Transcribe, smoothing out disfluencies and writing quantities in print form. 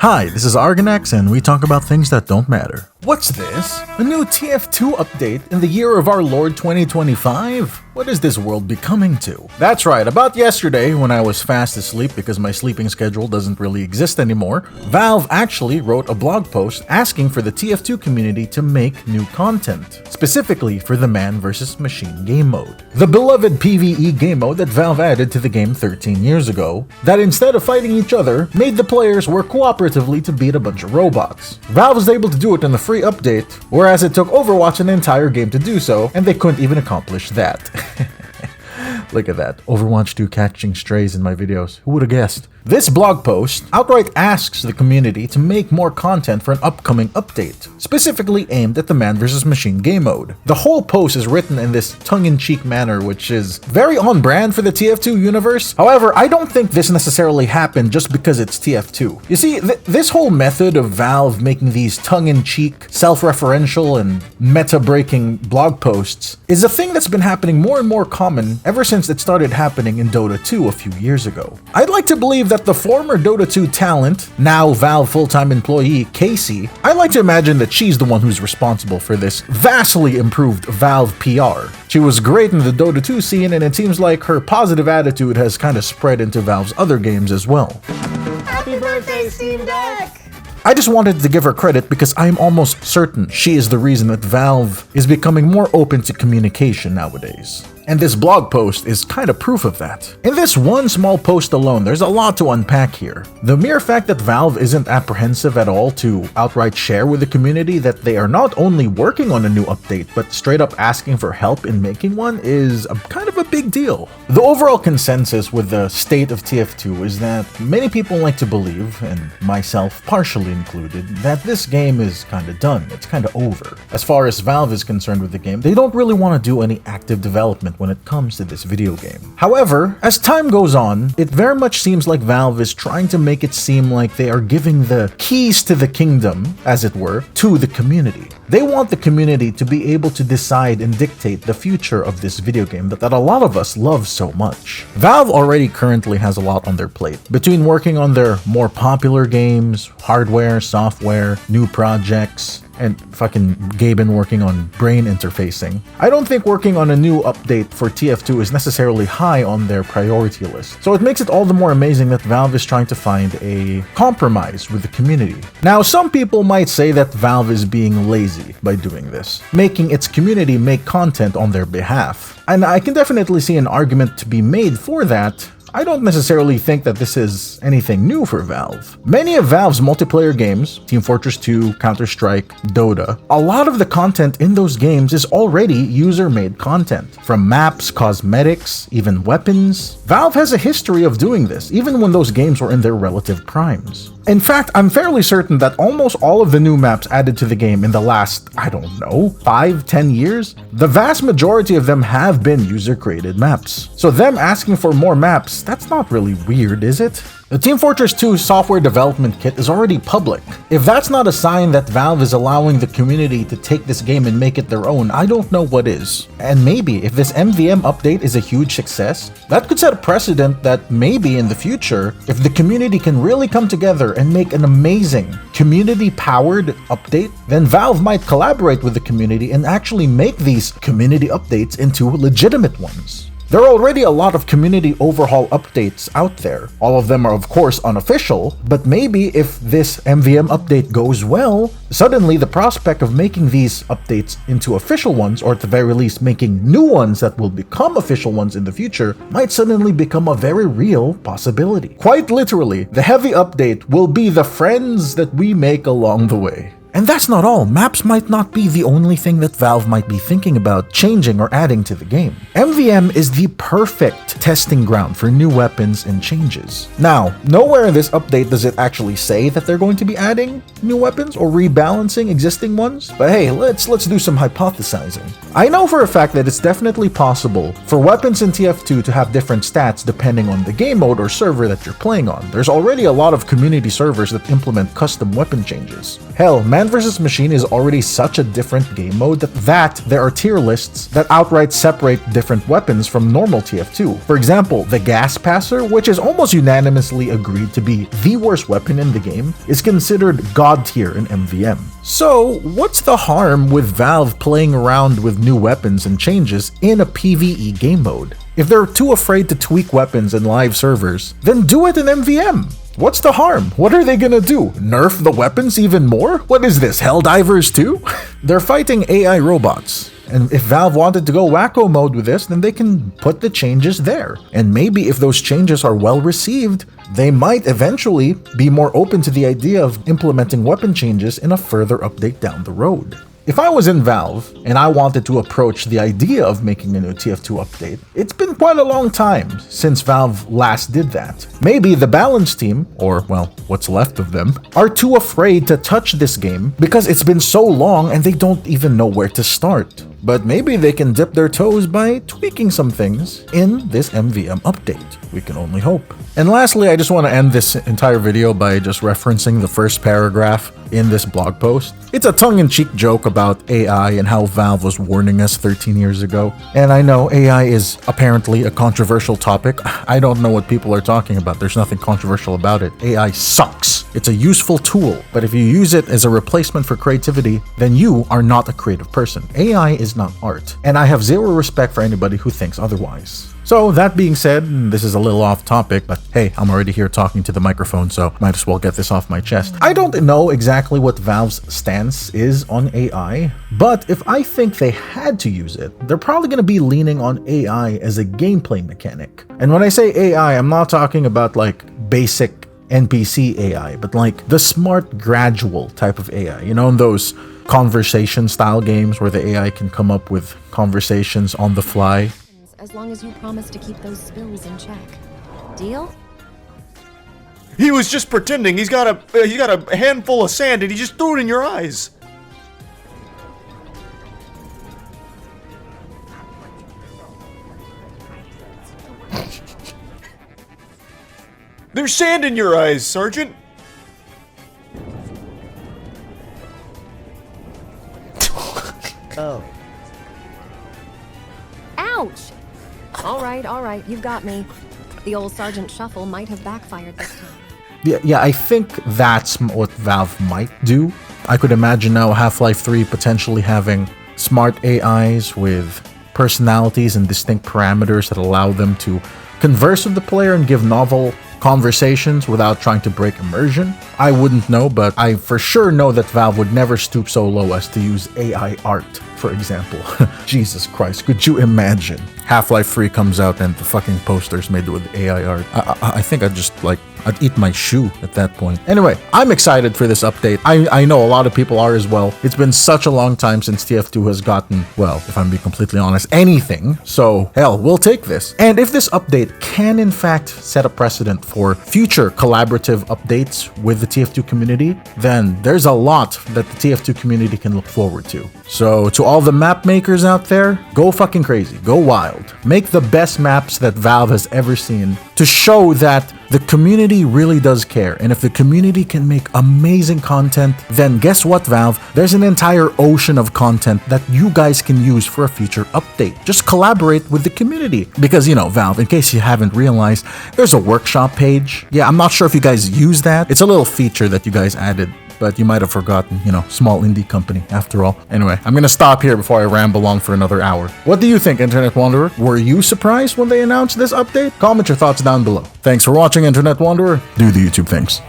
Hi, this is Rgonax, and we talk about things that don't matter. What's this? A new TF2 update in the year of our Lord 2025? What is this world becoming to? That's right, about yesterday, when I was fast asleep because my sleeping schedule doesn't really exist anymore, Valve actually wrote a blog post asking for the TF2 community to make new content, specifically for the man vs. machine game mode. The beloved PvE game mode that Valve added to the game 13 years ago, that instead of fighting each other, made the players work cooperatively to beat a bunch of robots. Valve was able to do it in the free update, whereas it took Overwatch an entire game to do so, and they couldn't even accomplish that. Look at that, Overwatch 2 catching strays in my videos. Who would have guessed? This blog post outright asks the community to make more content for an upcoming update, specifically aimed at the man vs. machine game mode. The whole post is written in this tongue-in-cheek manner, which is very on brand for the TF2 universe. However, I don't think this necessarily happened just because it's TF2. You see, this whole method of Valve making these tongue-in-cheek, self-referential, and meta-breaking blog posts is a thing that's been happening more and more common ever since it started happening in Dota 2 a few years ago. I'd like to believe that the former Dota 2 talent, now Valve full-time employee Casey, I like to imagine that she's the one who's responsible for this vastly improved Valve PR. She was great in the Dota 2 scene, and it seems like her positive attitude has kind of spread into Valve's other games as well. Happy birthday, Steve Deck! I just wanted to give her credit because I'm almost certain she is the reason that Valve is becoming more open to communication nowadays. And this blog post is kind of proof of that. In this one small post alone, there's a lot to unpack here. The mere fact that Valve isn't apprehensive at all to outright share with the community that they are not only working on a new update, but straight up asking for help in making one is kind of a big deal. The overall consensus with the State of TF2 is that many people like to believe, and myself partially included, that this game is kind of done, it's kind of over. As far as Valve is concerned with the game, they don't really want to do any active development when it comes to this video game. However, as time goes on, it very much seems like Valve is trying to make it seem like they are giving the keys to the kingdom, as it were, to the community. They want the community to be able to decide and dictate the future of this video game that a lot of us love so much. Valve already currently has a lot on their plate. Between working on their more popular games, hardware, software, new projects, and fucking Gaben working on brain interfacing, I don't think working on a new update for TF2 is necessarily high on their priority list. So it makes it all the more amazing that Valve is trying to find a compromise with the community. Now, some people might say that Valve is being lazy by doing this, making its community make content on their behalf. And I can definitely see an argument to be made for that. I don't necessarily think that this is anything new for Valve. Many of Valve's multiplayer games, Team Fortress 2, Counter-Strike, Dota, a lot of the content in those games is already user-made content. From maps, cosmetics, even weapons. Valve has a history of doing this, even when those games were in their relative primes. In fact, I'm fairly certain that almost all of the new maps added to the game in the last, I don't know, 5-10 years, the vast majority of them have been user-created maps. So them asking for more maps, that's not really weird, is it? The Team Fortress 2 software development kit is already public. If that's not a sign that Valve is allowing the community to take this game and make it their own, I don't know what is. And maybe if this MvM update is a huge success, that could set a precedent that maybe in the future, if the community can really come together and make an amazing community-powered update, then Valve might collaborate with the community and actually make these community updates into legitimate ones. There are already a lot of community overhaul updates out there. All of them are of course unofficial, but maybe if this MvM update goes well, suddenly the prospect of making these updates into official ones, or at the very least making new ones that will become official ones in the future, might suddenly become a very real possibility. Quite literally, the heavy update will be the friends that we make along the way. And that's not all. Maps might not be the only thing that Valve might be thinking about changing or adding to the game. MvM is the perfect testing ground for new weapons and changes. Now, nowhere in this update does it actually say that they're going to be adding new weapons or rebalancing existing ones, but hey, let's do some hypothesizing. I know for a fact that it's definitely possible for weapons in TF2 to have different stats depending on the game mode or server that you're playing on. There's already a lot of community servers that implement custom weapon changes. Hell, man Man vs. Machine is already such a different game mode that there are tier lists that outright separate different weapons from normal TF2. For example, the Gas Passer, which is almost unanimously agreed to be the worst weapon in the game, is considered God tier in MvM. So, what's the harm with Valve playing around with new weapons and changes in a PvE game mode? If they're too afraid to tweak weapons in live servers, then do it in MvM. What's the harm? What are they gonna do? Nerf the weapons even more? What is this, Helldivers 2? They're fighting AI robots. And if Valve wanted to go wacko mode with this, then they can put the changes there. And maybe if those changes are well received, they might eventually be more open to the idea of implementing weapon changes in a further update down the road. If I was in Valve and I wanted to approach the idea of making a new TF2 update, it's been quite a long time since Valve last did that. Maybe the Balance team, or well, what's left of them, are too afraid to touch this game because it's been so long and they don't even know where to start. But maybe they can dip their toes by tweaking some things in this MvM update. We can only hope. And lastly, I just want to end this entire video by just referencing the first paragraph in this blog post. It's a tongue-in-cheek joke about AI and how Valve was warning us 13 years ago. And I know AI is apparently a controversial topic. I don't know what people are talking about. There's nothing controversial about it. AI sucks. It's a useful tool, but if you use it as a replacement for creativity, then you are not a creative person. AI is not art, and I have zero respect for anybody who thinks otherwise. So that being said, this is a little off topic, but hey, I'm already here talking to the microphone, so might as well get this off my chest. I don't know exactly what Valve's stance is on AI, but if I think they had to use it, they're probably going to be leaning on AI as a gameplay mechanic. And when I say AI, I'm not talking about like basic NPC AI, but like the smart gradual type of AI, you know, in those conversation style games where the AI can come up with conversations on the fly. As long as you promise to keep those spills in check. Deal? He was just pretending. He's got a handful of sand and he just threw it in your eyes. There's sand in your eyes, Sergeant. Oh. Ouch! All right, you've got me. The old Sergeant Shuffle might have backfired this time. Yeah, I think that's what Valve might do. I could imagine now Half-Life 3 potentially having smart AIs with personalities and distinct parameters that allow them to converse with the player and give novel conversations without trying to break immersion. I wouldn't know, but I for sure know that Valve would never stoop so low as to use AI art, for example. Jesus Christ, could you imagine? Half-Life 3 comes out and the fucking poster's made with AI art. I think I'd eat my shoe at that point. Anyway, I'm excited for this update. I know a lot of people are as well. It's been such a long time since TF2 has gotten, well, if I'm being completely honest, anything. So, hell, we'll take this. And if this update can in fact set a precedent for future collaborative updates with the TF2 community, then there's a lot that the TF2 community can look forward to. So, to all the map makers out there, go fucking crazy. Go wild. Make the best maps that Valve has ever seen to show that the community really does care. And if the community can make amazing content, then guess what, Valve? There's an entire ocean of content that you guys can use for a future update. Just collaborate with the community. Because, you know, Valve, in case you haven't realized, there's a workshop page. Yeah, I'm not sure if you guys use that. It's a little feature that you guys added, but you might have forgotten, you know, small indie company after all. Anyway, I'm gonna stop here before I ramble on for another hour. What do you think, Internet Wanderer? Were you surprised when they announced this update? Comment your thoughts down below. Thanks for watching, Internet Wanderer. Do the YouTube things.